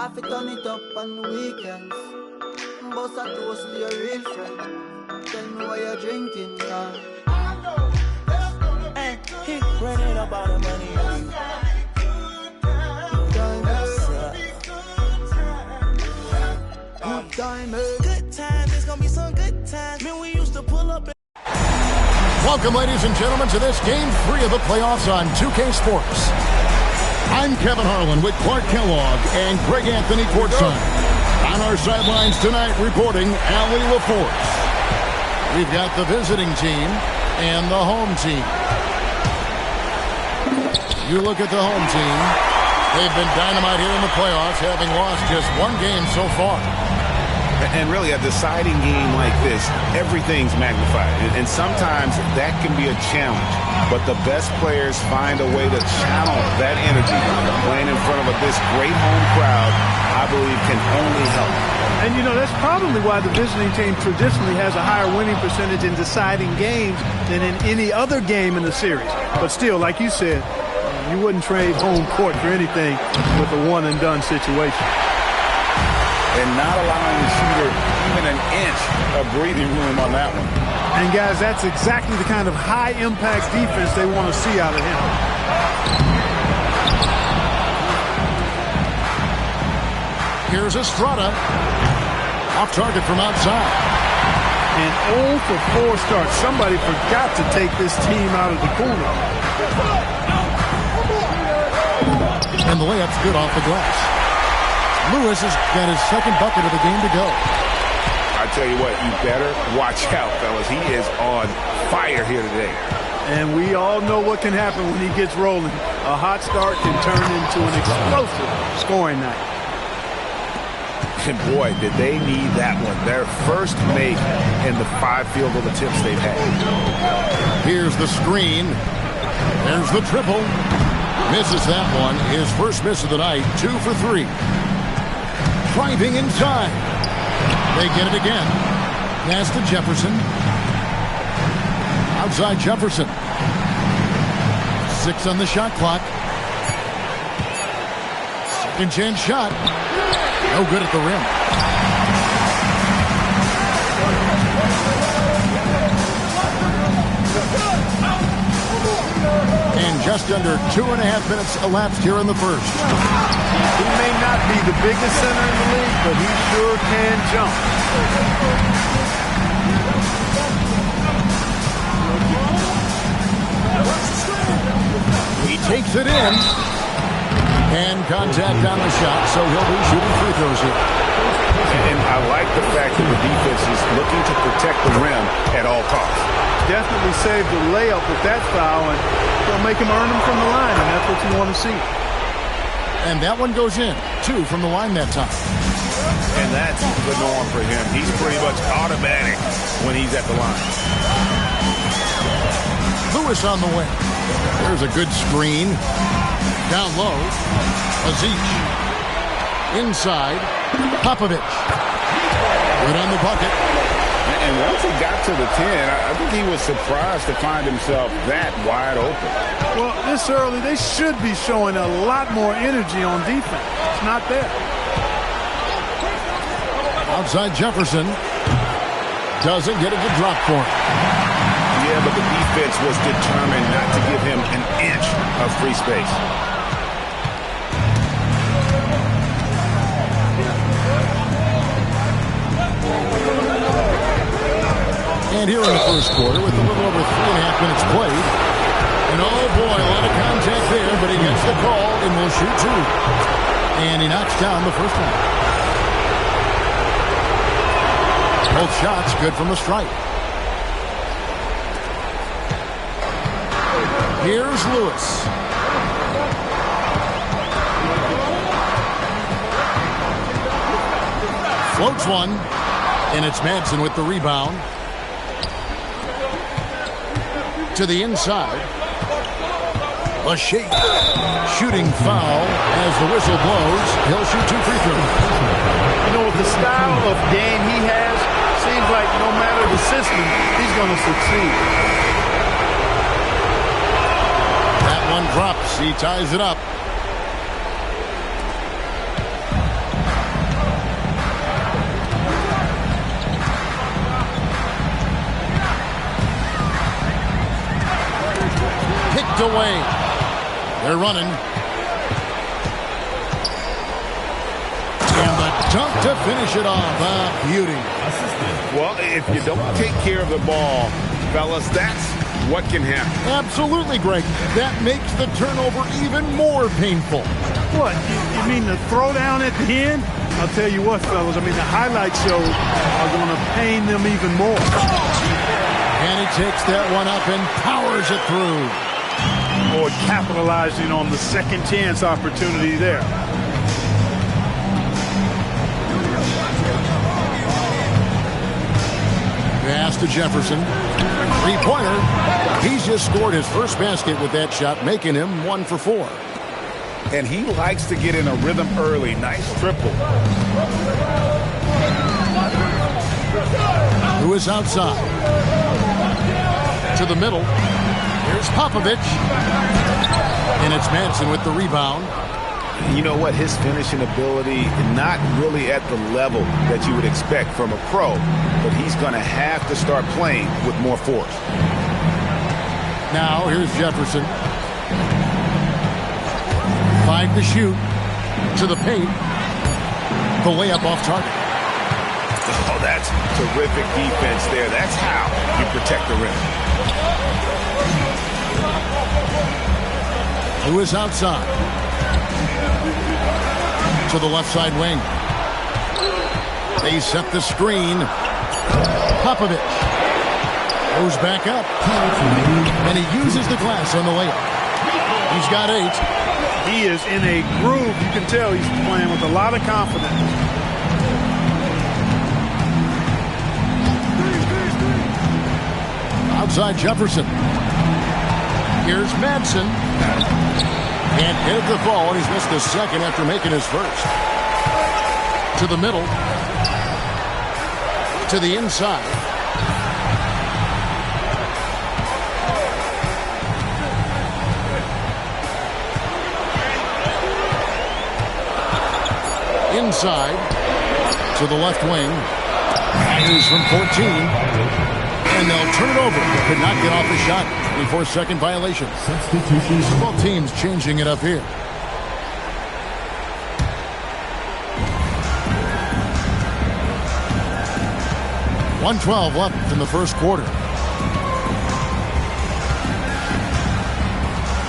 Half it on it up on the weekends. Boss a toast to your real friend. Tell me why you're drinking now. Hey, he running up all the money. Good time, Good times, there's gonna be some good times. Man, we used to pull up. Welcome, ladies and gentlemen, to this Game 3 of the playoffs on 2K Sports. I'm Kevin Harlan with Clark Kellogg and Greg Anthony courtside. On our sidelines tonight, reporting Allie LaForce. We've got the visiting team and the home team. You look at the home team. They've been dynamite here in the playoffs, having lost just one game so far. And really, a deciding game like this, everything's magnified. And sometimes that can be a challenge. But the best players find a way to channel that energy. Playing in front of this great home crowd, I believe, can only help. And, you know, that's probably why the visiting team traditionally has a higher winning percentage in deciding games than in any other game in the series. But still, like you said, you wouldn't trade home court for anything with a one-and-done situation. And not allowing the shooter even an inch of breathing room on that one. And, guys, that's exactly the kind of high-impact defense they want to see out of him. Here's Estrada. Off target from outside. And 0 for 4 start. Somebody forgot to take this team out of the corner. And the layup's good off the glass. Lewis has got his second bucket of the game to go. I tell you what, you better watch out, fellas. He is on fire here today. And we all know what can happen when he gets rolling. A hot start can turn into an explosive scoring night. And boy, did they need that one. Their first make in the 5 field goal attempts they've had. Here's the screen. There's the triple. Misses that one. His first miss of the night, 2 for 3. Driving inside. They get it again. Pass to Jefferson. Outside Jefferson. 6 on the shot clock. Second chance shot. No good at the rim. And just under 2.5 minutes elapsed here in the first. He may not be the biggest center in the league, but he sure can jump. He takes it in. And contact on the shot, so he'll be shooting free throws here. And I like the fact that the defense is looking to protect the rim at all costs. Definitely saved the layup with that foul, and they'll make him earn them from the line, and that's what you want to see. And that one goes in. 2 from the line that time. And that's the norm for him. He's pretty much automatic when he's at the line. Lewis on the wing. There's a good screen. Down low. Aziz. Inside. Popovich. Good on the bucket. And once he got to the 10, I think he was surprised to find himself that wide open. Well, this early, they should be showing a lot more energy on defense. It's not there. Outside Jefferson. Doesn't get it to drop for him. Yeah, but the defense was determined not to give him an inch of free space. And here in the first quarter, with a little over 3.5 minutes played. And oh boy, a lot of contact there, but he gets the call and will shoot 2. And he knocks down the first one. Both shots good from the stripe. Here's Lewis. Floats one. And it's Madsen with the rebound. To the inside. A shake. Shooting foul as the whistle blows. He'll shoot 2 free throws. You know, with the style of game he has, seems like no matter the system, he's going to succeed. That one drops. He ties it up. away. They're running. And the dunk to finish it off. Beauty. Well, if you don't take care of the ball, fellas, that's what can happen. Absolutely, Greg. That makes the turnover even more painful. What? You mean the throwdown at the end? I'll tell you what, fellas. I mean, the highlight shows are going to pain them even more. And he takes that one up and powers it through. Boy, capitalizing on the second chance opportunity there. Pass to Jefferson. Three-pointer. He's just scored his first basket with that shot, making him 1 for 4. And he likes to get in a rhythm early. Nice triple. Who is outside? To the middle. Here's Popovich. And it's Madsen with the rebound. You know what? His finishing ability, not really at the level that you would expect from a pro, but he's going to have to start playing with more force. Now, here's Jefferson. 5 to shoot. To the paint. The layup off target. Oh, that's terrific defense there. That's how you protect the rim. Who is outside? To the left side wing. They set the screen. Popovich goes back up. And he uses the glass on the layup. He's got 8. He is in a groove. You can tell he's playing with a lot of confidence. Outside Jefferson. Here's Madsen. Can't hit the ball, and he's missed the second after making his first. To the middle. To the inside. Inside. To the left wing. Here's from 14. And they'll turn it over. Could not get off the shot. 24-second violation. Both teams changing it up here. .112 left in the first quarter.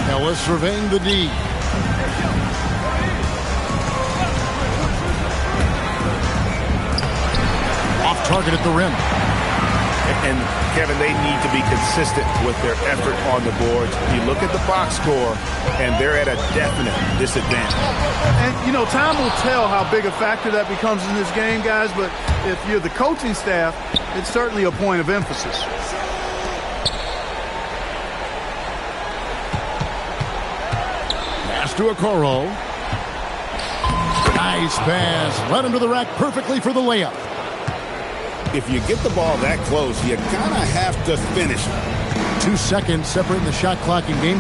Ellis surveying the D. Off target at the rim. And, Kevin, they need to be consistent with their effort on the boards. You look at the box score, and they're at a definite disadvantage. And, you know, time will tell how big a factor that becomes in this game, guys, but if you're the coaching staff, it's certainly a point of emphasis. Pass to Okoro. Nice pass. Led him to the rack perfectly for the layup. If you get the ball that close, you kind of have to finish. 2 seconds separating the shot clock in game.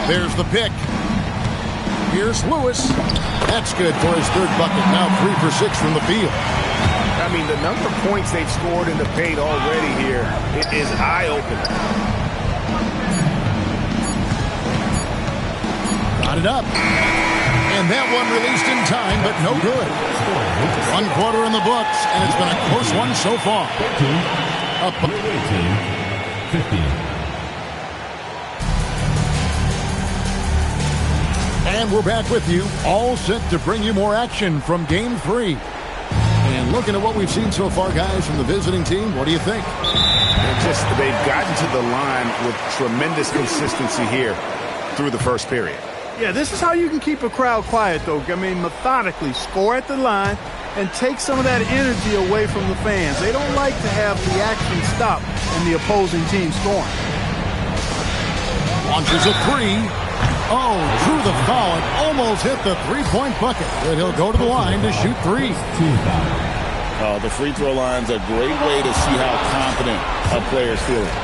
There's the pick. Here's Lewis. That's good for his third bucket. Now 3 for 6 from the field. I mean, the number of points they've scored in the paint already here is eye-opening. Got it up. And that one released in time, but no good. 1 quarter in the books, and it's been a close one so far. Up 15. And we're back with you, all set to bring you more action from Game 3. And looking at what we've seen so far, guys, from the visiting team, what do you think? They've gotten to the line with tremendous consistency here through the first period. Yeah, this is how you can keep a crowd quiet, though. I mean, methodically score at the line and take some of that energy away from the fans. They don't like to have the action stop and the opposing team scoring. Launches a 3. Oh, drew the foul and almost hit the three-point bucket. But he'll go to the line to shoot 3. The free throw line's a great way to see how confident a player's feeling.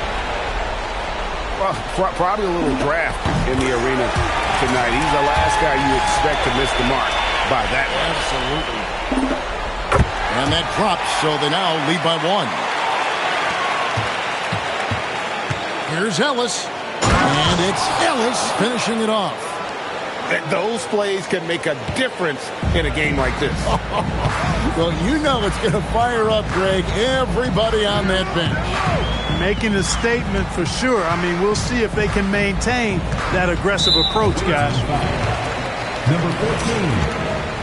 Well, probably a little draft in the arena tonight. He's the last guy you expect to miss the mark by that. Absolutely. And that drops, so they now lead by 1. Here's Ellis. And it's Ellis finishing it off. Those plays can make a difference in a game like this. Well, you know it's going to fire up, Greg, everybody on that bench. Making a statement for sure. I mean, we'll see if they can maintain that aggressive approach, guys. Number 14,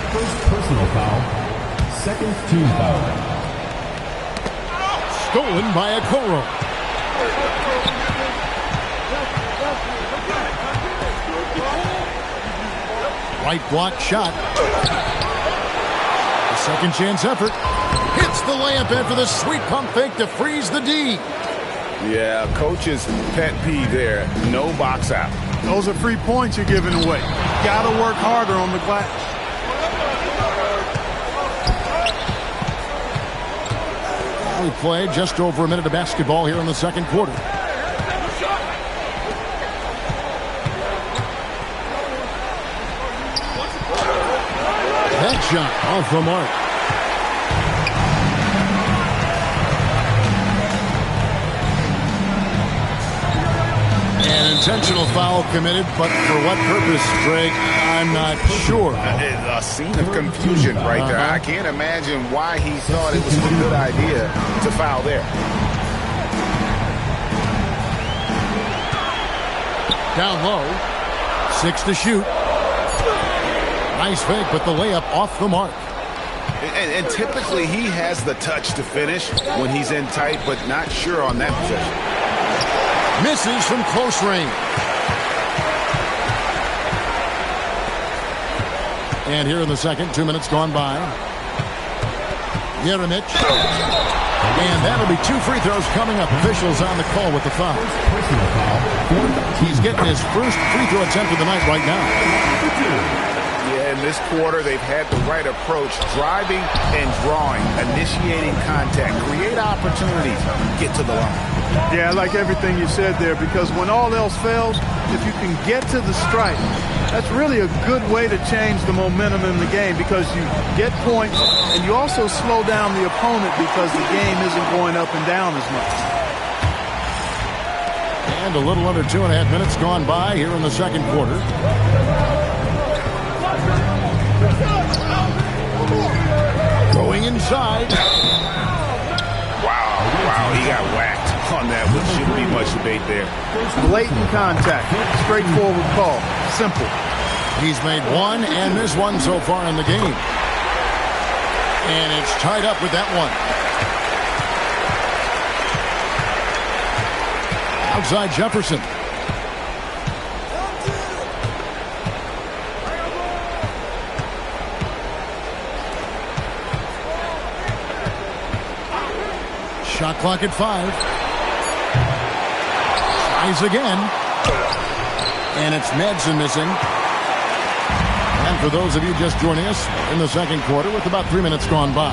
first personal foul, second team foul. Stolen by Okoro. Right block shot. A second chance effort. Hits the layup after the sweet pump fake to freeze the D. Yeah, coach's pet peeve there. No box out. Those are free points you're giving away. Got to work harder on the glass. We played just over a minute of basketball here in the second quarter. That shot off the mark. An intentional foul committed, but for what purpose, Greg? I'm not sure. A scene of confusion right there. I can't imagine why he thought it was a good idea to foul there. Down low. 6 to shoot. Nice fake, but the layup off the mark. And typically he has the touch to finish when he's in tight, but not sure on that possession. Misses from close range. And here in the second, 2 minutes gone by. Jeremic. And that'll be 2 free throws coming up. Officials on the call with the foul. He's getting his first free throw attempt of the night right now. Yeah, in this quarter, they've had the right approach. Driving and drawing, initiating contact, create opportunities, get to the line. Yeah, I like everything you said there, because when all else fails, if you can get to the strike, that's really a good way to change the momentum in the game, because you get points and you also slow down the opponent because the game isn't going up and down as much. And a little under 2.5 minutes gone by here in the second quarter. Going inside. Wow, he got whacked on that, which shouldn't be much debate there. Blatant contact. Straightforward call. Simple. He's made one and missed one so far in the game. And it's tied up with that one. Outside Jefferson. Shot clock at 5. Tries again. And it's Madsen missing. And for those of you just joining us in the second quarter with about 3 minutes gone by.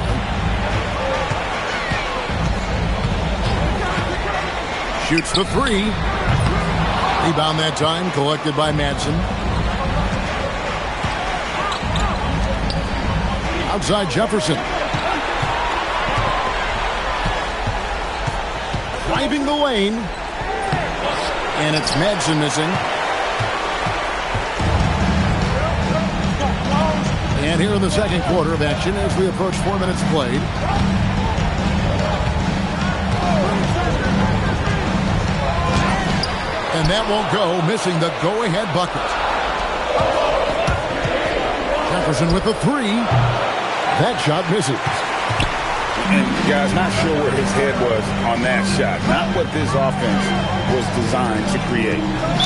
Shoots the 3. Rebound that time collected by Madsen. Outside Jefferson. Driving the lane. And it's Madsen missing. And here in the second quarter of action as we approach 4 minutes played. And that won't go, missing the go-ahead bucket. Jefferson with the 3. That shot misses. And guys, not sure where his head was on that shot. Not what this offense was designed to create.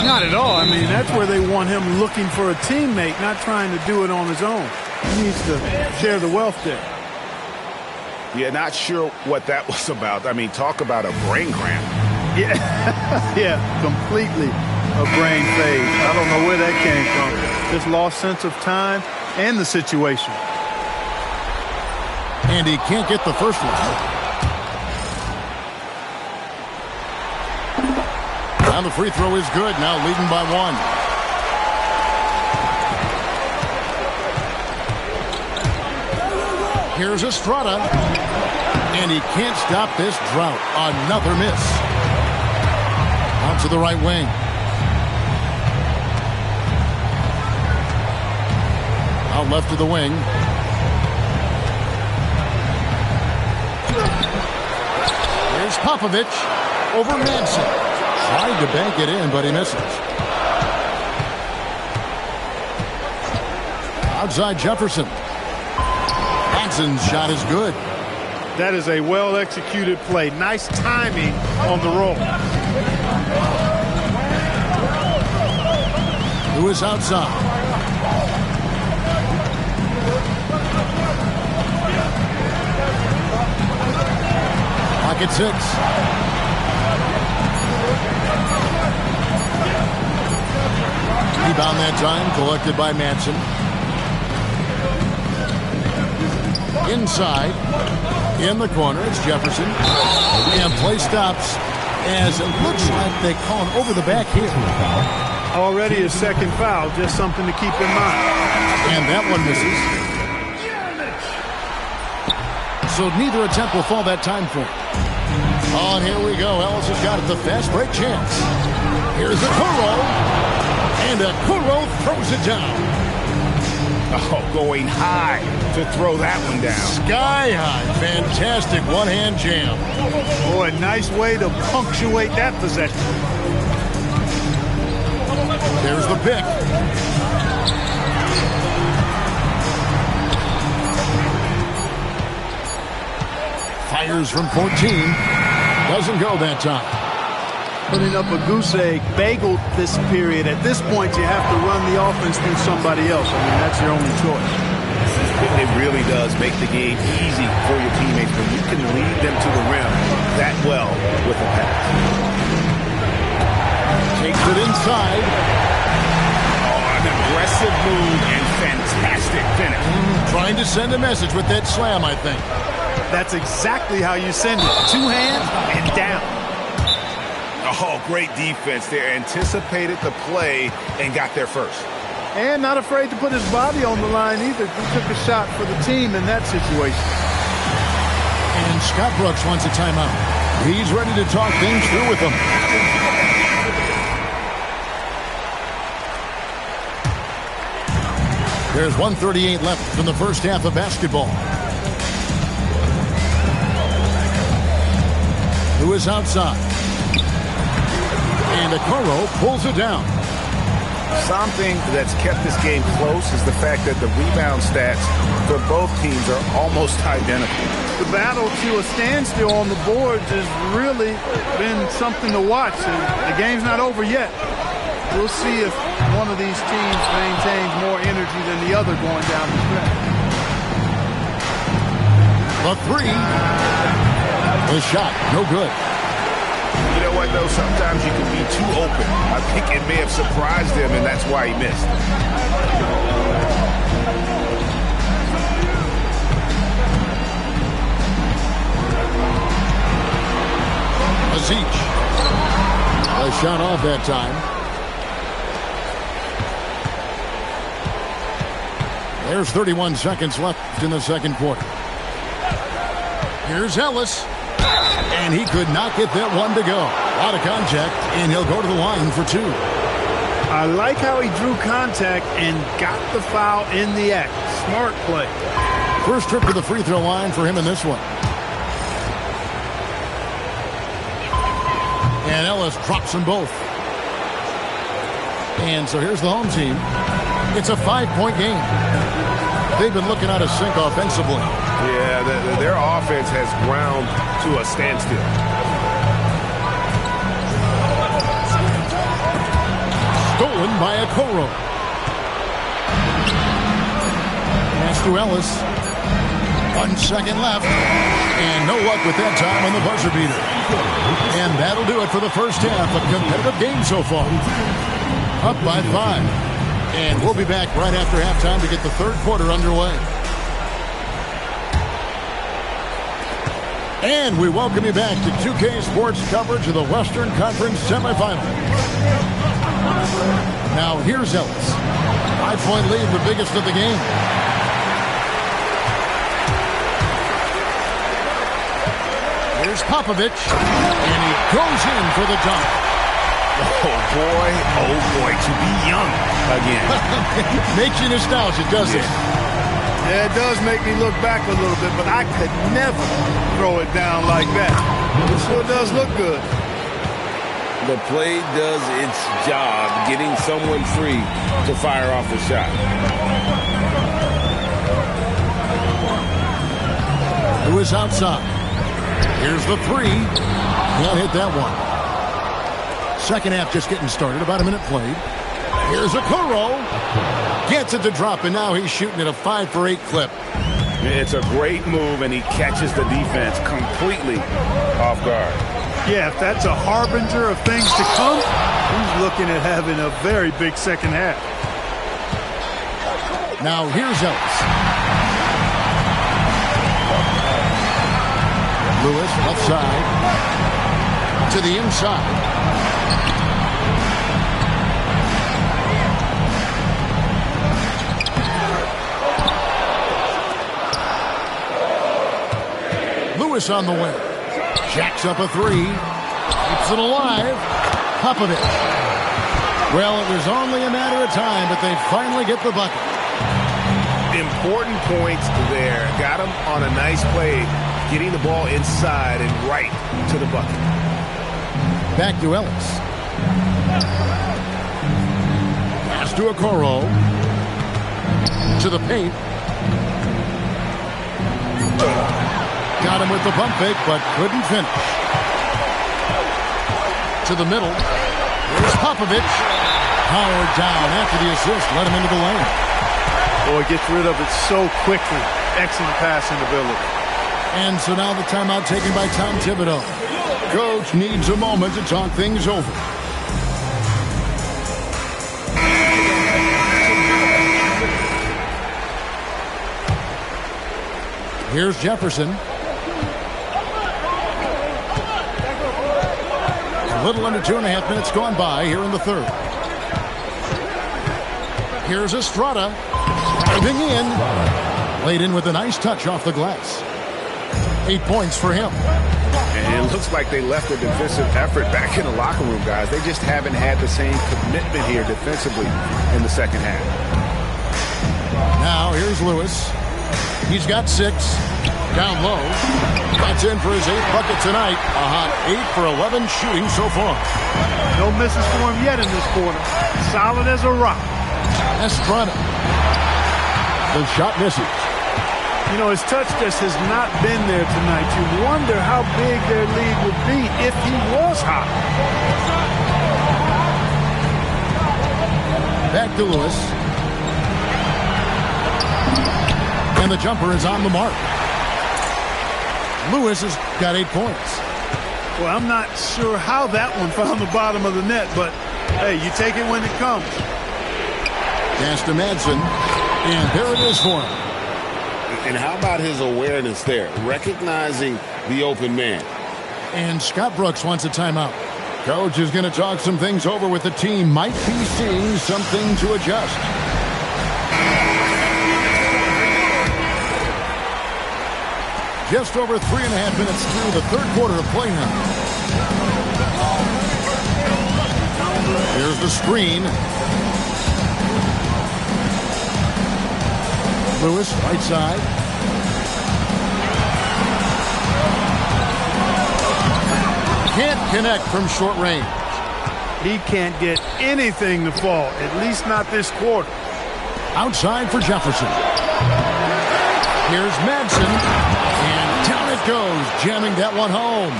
Not at all. I mean, that's where they want him looking for a teammate, not trying to do it on his own. He needs to share the wealth there. Yeah, not sure what that was about. I mean, talk about a brain cramp. Yeah, yeah, completely a brain phase. I don't know where that came from. Just lost sense of time and the situation. And he can't get the first one. Now the free throw is good. Now leading by 1. Here's Estrada. And he can't stop this drought. Another miss. Out to the right wing. Out left to the wing. Here's Popovich over Manson. Tried to bank it in, but he misses. Outside Jefferson. Manson's shot is good. That is a well-executed play. Nice timing on the roll. Who is outside? Pocket 6. Rebound that time, collected by Manson. Inside, in the corner, it's Jefferson. And play stops as it looks like they call him over the back here. Already a second foul, just something to keep in mind. And that one misses. So neither attempt will fall that time for him. Oh, and here we go. Ellis has got it, the fast break chance. Here's Akuro. And Akuro throws it down. Oh, going high to throw that one down. Sky high. Fantastic one-hand jam. Boy, nice way to punctuate that possession. There's the pick. Fires from 14. Doesn't go that time. Putting up a goose egg, bageled this period. At this point, you have to run the offense through somebody else. I mean, that's your only choice. It really does make the game easy for your teammates when you can lead them to the rim that well with a pass. Takes it inside. Oh, an aggressive move and fantastic finish. Trying to send a message with that slam, I think. That's exactly how you send it. Two hands and down. Oh, great defense there. Anticipated the play and got there first. And not afraid to put his body on the line either. He took a shot for the team in that situation. And Scott Brooks wants a timeout. He's ready to talk things through with them. There's 1:38 left in the first half of basketball. Who is outside? And Akuro pulls it down. Something that's kept this game close is the fact that the rebound stats for both teams are almost identical. The battle to a standstill on the boards has really been something to watch. The game's not over yet. We'll see if one of these teams maintains more energy than the other going down the stretch. The three. The shot, no good. You know what, though? Sometimes you can be too open. I think it may have surprised him, and that's why he missed. Aziz. A shot off that time. There's 31 seconds left in the second quarter. Here's Ellis. And he could not get that one to go. Out of contact, and he'll go to the line for two. I like how he drew contact and got the foul in the act. Smart play. First trip to the free throw line for him in this one. And Ellis drops them both. And so here's the home team. It's a 5-point game. They've been looking out of sync offensively. Yeah, their offense has ground to a standstill. Stolen by Akuro. Pass to Ellis. 1 second left. And no luck with that time on the buzzer beater. And that'll do it for the first half. A competitive game so far. Up by 5. And we'll be back right after halftime to get the third quarter underway. And we welcome you back to 2K Sports coverage of the Western Conference semifinal. Now here's Ellis. 5-point lead, the biggest of the game. Here's Popovich. And he goes in for the dunk. Oh boy, to be young again. Makes you nostalgic, doesn't it? Yeah, it does make me look back a little bit, but I could never throw it down like that. It sure does look good. The play does its job, getting someone free to fire off a shot. Lewis outside. Here's the three. Can't hit that one. Second half just getting started. About a minute played. Here's a Kuro. Gets it to drop, and now he's shooting at a 5-for-8 clip. It's a great move, and he catches the defense completely off guard. Yeah, if that's a harbinger of things to come, he's looking at having a very big second half. Now here's Ellis. Lewis, left side. To the inside. Lewis on the wing. Jacks up a three. Keeps it alive. Popovich. Well, it was only a matter of time, but they finally get the bucket. Important points there. Got him on a nice play, getting the ball inside and right to the bucket. Back to Ellis. Pass to Okoro. To the paint. Got him with the pump fake, but couldn't finish. To the middle. Here's Popovich. Powered down after the assist. Let him into the lane. Boy, gets rid of it so quickly. Excellent passing ability. And so now the timeout taken by Tom Thibodeau. Coach needs a moment to talk things over. Here's Jefferson. A little under 2.5 minutes gone by here in the third. Here's Estrada. Driving in. Laid in with a nice touch off the glass. 8 points for him. And it looks like they left the defensive effort back in the locker room, guys. They just haven't had the same commitment here defensively in the second half. Now here's Lewis. He's got 6. Down low. That's in for his 8th bucket tonight. A hot 8 for 11 shooting so far. No misses for him yet in this quarter. Solid as a rock. Estrada. The shot misses. You know, his touch just has not been there tonight. You wonder how big their lead would be if he was hot. Back to Lewis. And the jumper is on the mark. Lewis has got 8 points. Well, I'm not sure how that one found the bottom of the net, but, hey, you take it when it comes. Pass to Madsen. And there it is for him. And how about his awareness there, recognizing the open man? And Scott Brooks wants a timeout. Coach is going to talk some things over with the team. Might be seeing something to adjust. Just over 3.5 minutes through the third quarter of play now. Here's the screen. Lewis, right side. Can't connect from short range. He can't get anything to fall, at least not this quarter. Outside for Jefferson. Here's Madsen. And down it goes, jamming that one home.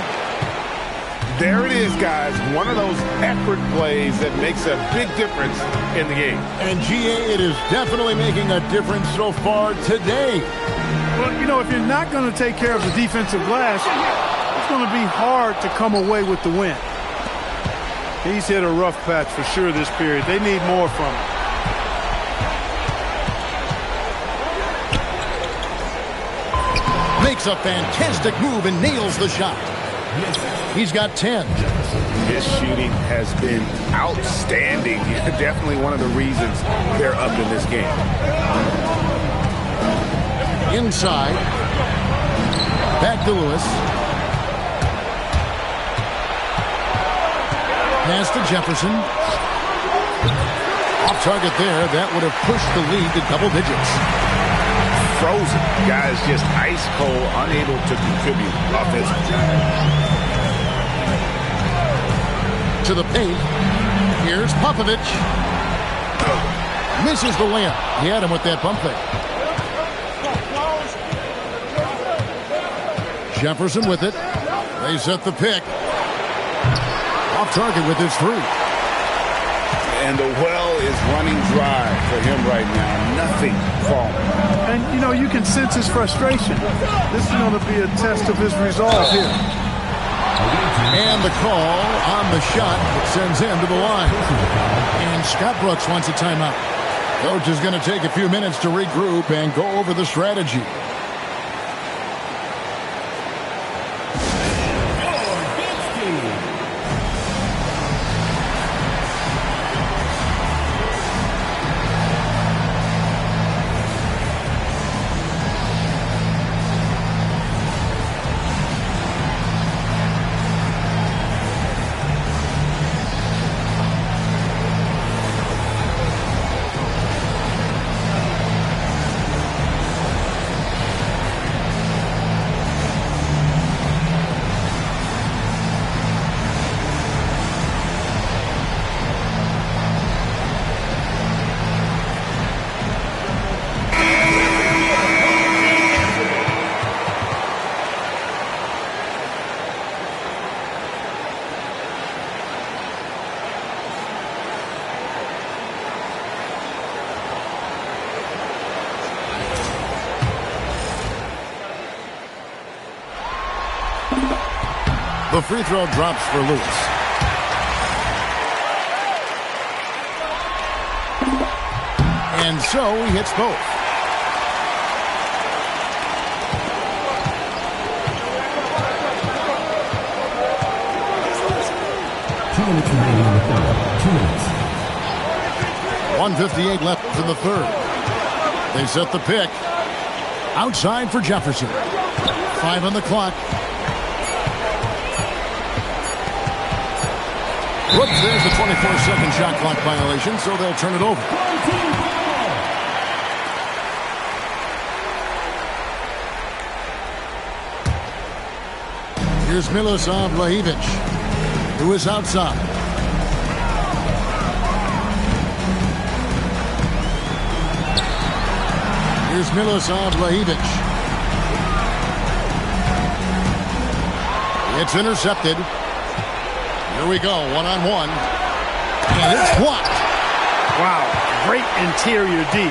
There it is, guys. One of those effort plays that makes a big difference in the game. And GA, it is definitely making a difference so far today. Well, you know, if you're not going to take care of the defensive glass, it's going to be hard to come away with the win. He's hit a rough patch for sure this period. They need more from him. Makes a fantastic move and nails the shot. He's got 10. His shooting has been outstanding. Definitely one of the reasons they're up in this game. Inside. Back to Lewis. Pass Pass to Jefferson. Off target there. That would have pushed the lead to double digits. Frozen. Guys just ice cold, unable to contribute offensively. To the paint. Here's Popovich. Misses the layup. He had him with that pump fake. Jefferson with it. They set the pick. Off target with his three. And the well is running dry for him right now. Nothing falling. And, you know, you can sense his frustration. This is going to be a test of his resolve here. And the call on the shot that sends him to the line. And Scott Brooks wants a timeout. Coach is going to take a few minutes to regroup and go over the strategy. The free throw drops for Lewis. And so he hits both. Two minutes remaining in the third. 2 minutes. 1:58 left in the third. They set the pick. Outside for Jefferson. 5 on the clock. Whoops, there's a 24-second shot clock violation, so they'll turn it over. Here's Milosav Lahivic, who is outside. Here's Milosav Lahivic. It's intercepted. Here we go, one-on-one. And it's blocked. Wow, great interior deep.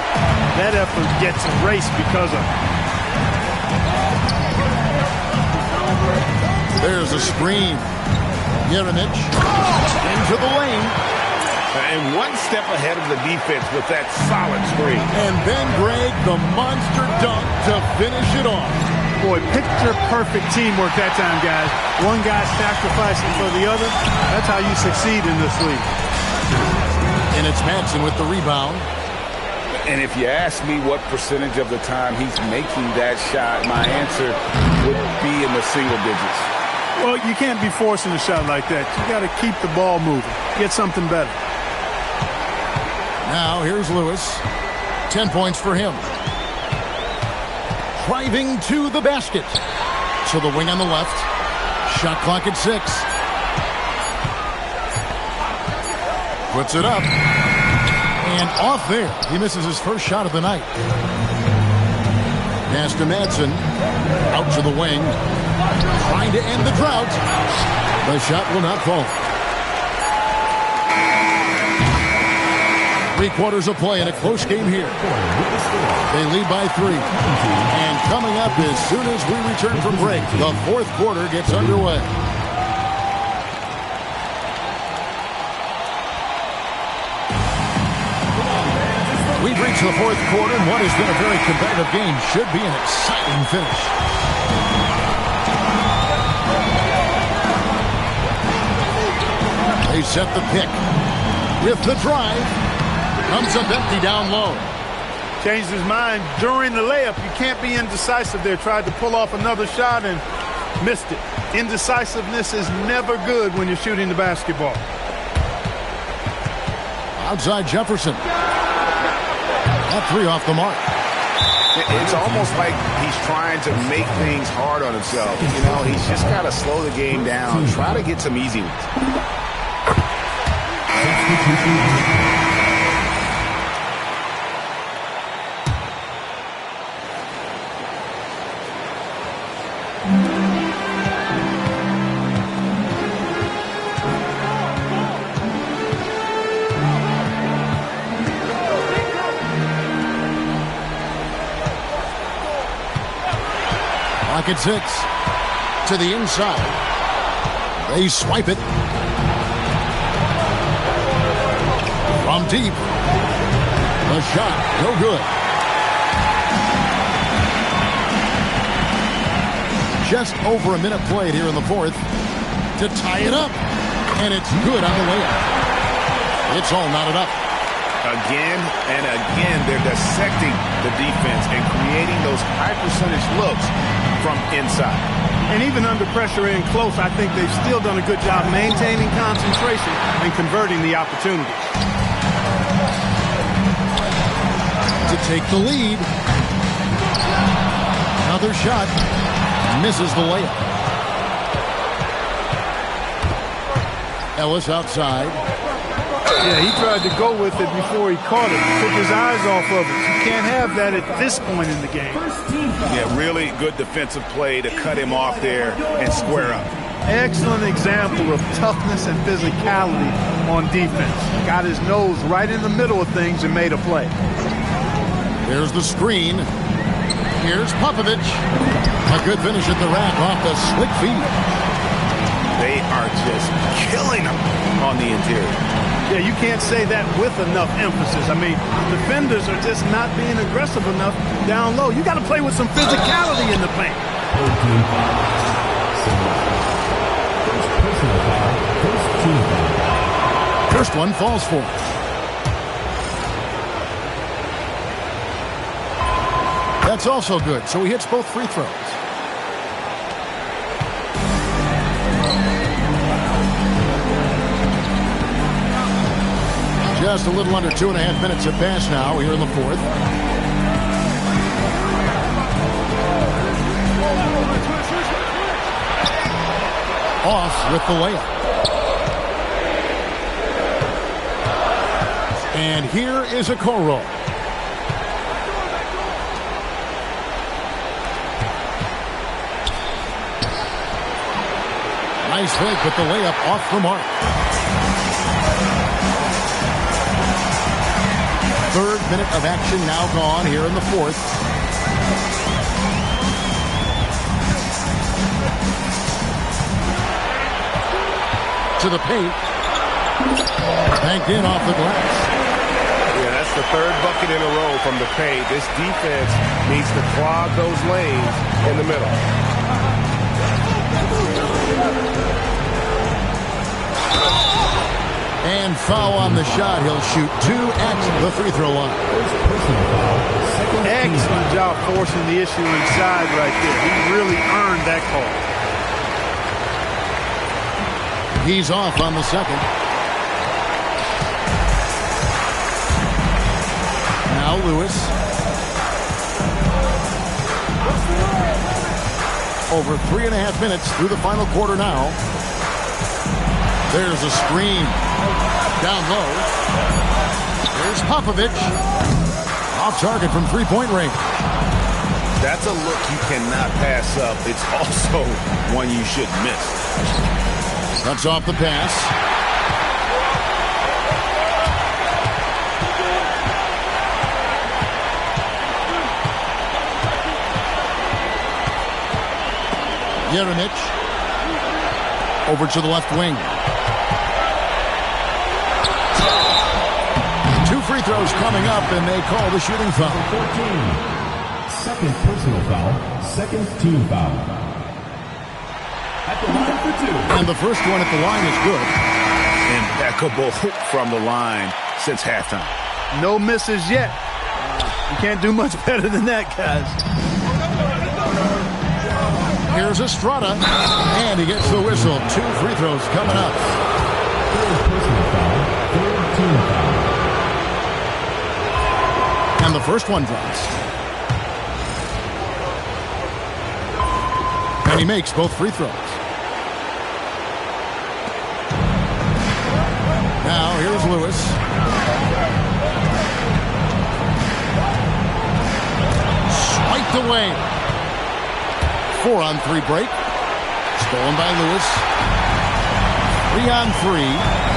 That effort gets erased because of it. There's a screen. Yeremich into the lane. And one step ahead of the defense with that solid screen. And then Greg, the monster dunk to finish it off. Boy, picture-perfect teamwork that time, guys. One guy sacrificing for the other. That's how you succeed in this league. And it's Madsen with the rebound. And if you ask me what percentage of the time he's making that shot, my answer would be in the single digits. Well, you can't be forcing a shot like that. You got to keep the ball moving. Get something better. Now, here's Lewis. 10 points for him. Driving to the basket. So the wing on the left. Shot clock at 6. Puts it up. And off there. He misses his first shot of the night. Pass to Madsen. Out to the wing. Trying to end the drought. The shot will not fall. 3 quarters of play in a close game here. They lead by 3. And coming up as soon as we return from break, the 4th quarter gets underway. We've reached the 4th quarter, and what has been a very competitive game should be an exciting finish. They set the pick with the drive. Comes up empty down low. Changed his mind during the layup. You can't be indecisive there. Tried to pull off another shot and missed it. Indecisiveness is never good when you're shooting the basketball. Outside Jefferson. That three off the mark. It's almost like he's trying to make things hard on himself. You know, he's just got to slow the game down. Try to get some easy ones. At 6 to the inside. They swipe it from deep. The shot, no good. Just over a minute played here in the fourth to tie it up, and it's good on the layup. It's all knotted up. Again and again, they're dissecting the defense and creating those high percentage looks from inside. And even under pressure in close, I think they've still done a good job maintaining concentration and converting the opportunity. To take the lead. Another shot. Misses the layup. Ellis outside. Yeah, he tried to go with it before he caught it. Took his eyes off of it. You can't have that at this point in the game. Yeah, really good defensive play to cut him off there and square up. Excellent example of toughness and physicality on defense. Got his nose right in the middle of things and made a play. There's the screen. Here's Popovich. A good finish at the rack off the slick feet. They are just killing him on the interior. Yeah, you can't say that with enough emphasis. I mean, defenders are just not being aggressive enough down low. You got to play with some physicality in the paint. First one falls for. That's also good, so he hits both free throws. Just a little under 2.5 minutes have passed now here in the fourth. Off with the layup. And here is a Okoro. Nice fake, but the layup off the mark. Third minute of action now gone here in the fourth. To the paint. Banked in off the glass. Yeah, that's the third bucket in a row from the paint. This defense needs to clog those lanes in the middle. And foul on the shot. He'll shoot 2 at the free throw line. Excellent job forcing the issue inside right there. He really earned that call. He's off on the second. Now Lewis. Over 3.5 minutes through the final quarter now. There's a screen. Down low. There's Popovich. Off target from three-point range. That's a look you cannot pass up. It's also one you should miss. Cuts off the pass. Yerenich. Over to the left wing. 2 free throws coming up, and they call the shooting foul. 14. Second personal foul. Second team foul. At the line for 2. And the first one at the line is good. Impeccable from the line since halftime. No misses yet. You can't do much better than that, guys. Here's Estrada, and he gets the whistle. 2 free throws coming up. Third personal foul. Third team foul. And the first one drops. And he makes both free throws. Now here's Lewis. Swiped away. 4-on-3 break. Stolen by Lewis. 3-on-3.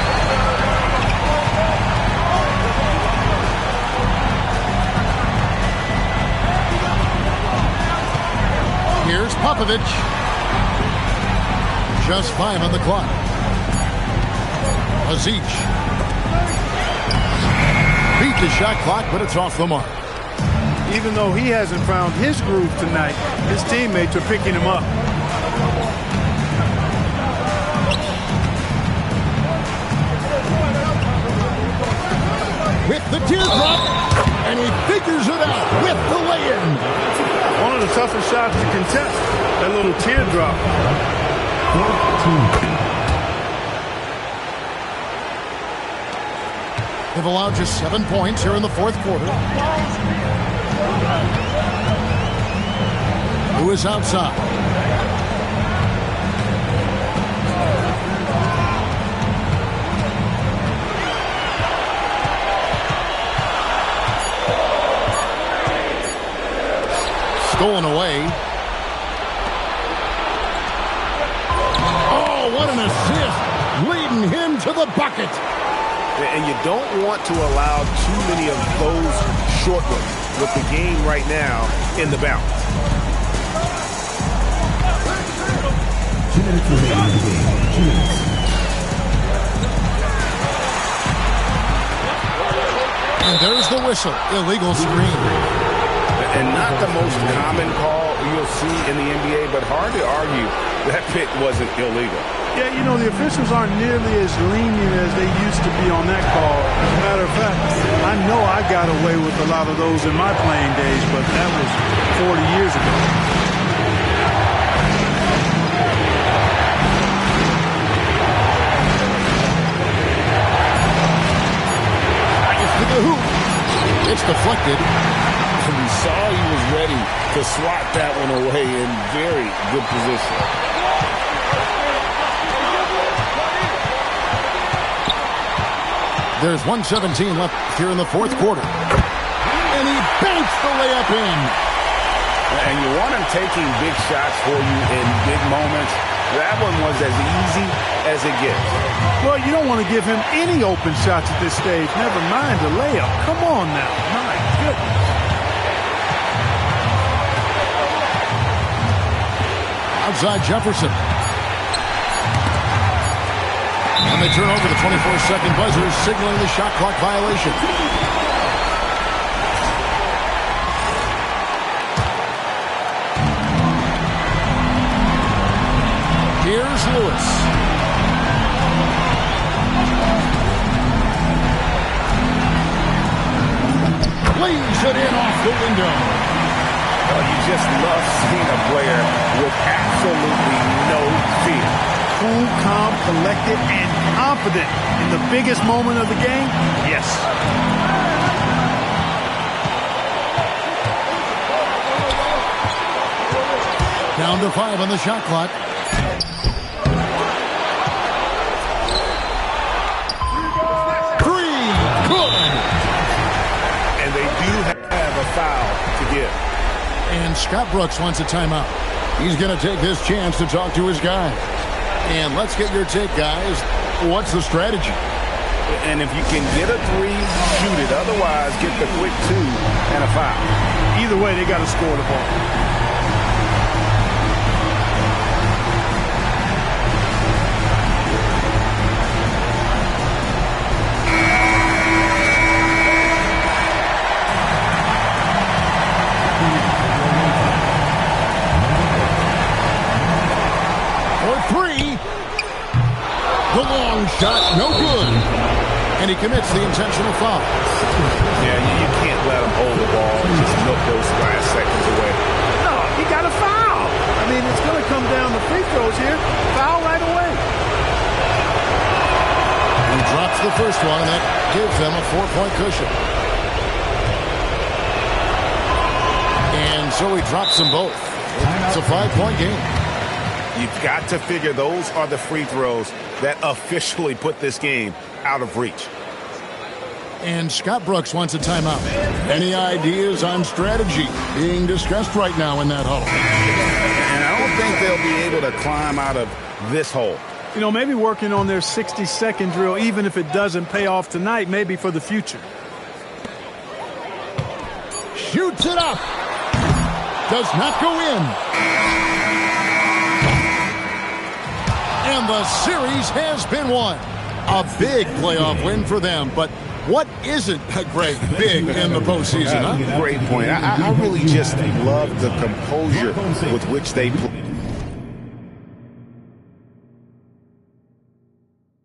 Here's Popovich. Just 5 on the clock. Aziz. Beat the shot clock, but it's off the mark. Even though he hasn't found his groove tonight, his teammates are picking him up. With the teardrop, and he figures it out with the lay-in. One of the toughest shots to contest, that little teardrop. They've allowed just 7 points here in the fourth quarter. Who is outside? Stolen away. Oh, what an assist. Leading him to the bucket. And you don't want to allow too many of those short ones with the game right now in the balance. 2 minutes remaining in the game. 2 minutes. And there's the whistle. Illegal screen. And not the most common call you'll see in the NBA, but hard to argue that pick wasn't illegal. Yeah, you know, the officials aren't nearly as lenient as they used to be on that call. As a matter of fact, I know I got away with a lot of those in my playing days, but that was 40 years ago. To the hoop. It's deflected. And we saw he was ready to swat that one away in very good position. There's 1:17 left here in the fourth quarter. And he banks the layup in. And you want him taking big shots for you in big moments. That one was as easy as it gets. Well, you don't want to give him any open shots at this stage. Never mind the layup. Come on now. My goodness. Outside Jefferson. And they turn over the 24-second buzzer, signaling the shot clock violation. Here's Lewis. Leaves it in off the window. Oh, you just love seeing a player with absolutely no fear. Cool, calm, collected, and confident in the biggest moment of the game? Yes. Down to 5 on the shot clock. Three, good. And they do have a foul to give. And Scott Brooks wants a timeout. He's going to take this chance to talk to his guy. And let's get your take, guys. What's the strategy? And if you can get a 3, shoot it. Otherwise, get the quick 2 and a foul. Either way, they got to score the ball. The long shot, no good. And he commits the intentional foul. Yeah, you can't let him hold the ball and just milk those last seconds away. No, he got a foul. I mean, it's going to come down to free throws here. Foul right away. He drops the first one, and that gives them a 4-point cushion. so he drops them both. It's a 5-point game. You've got to figure those are the free throws that officially put this game out of reach. And Scott Brooks wants a timeout. Any ideas on strategy being discussed right now in that huddle? And I don't think they'll be able to climb out of this hole. You know, maybe working on their 60-second drill, even if it doesn't pay off tonight, maybe for the future. Shoots it up. Does not go in. And the series has been won. A big playoff win for them, but what isn't a great big in the postseason, huh? Great point. I really just love the composure with which they play.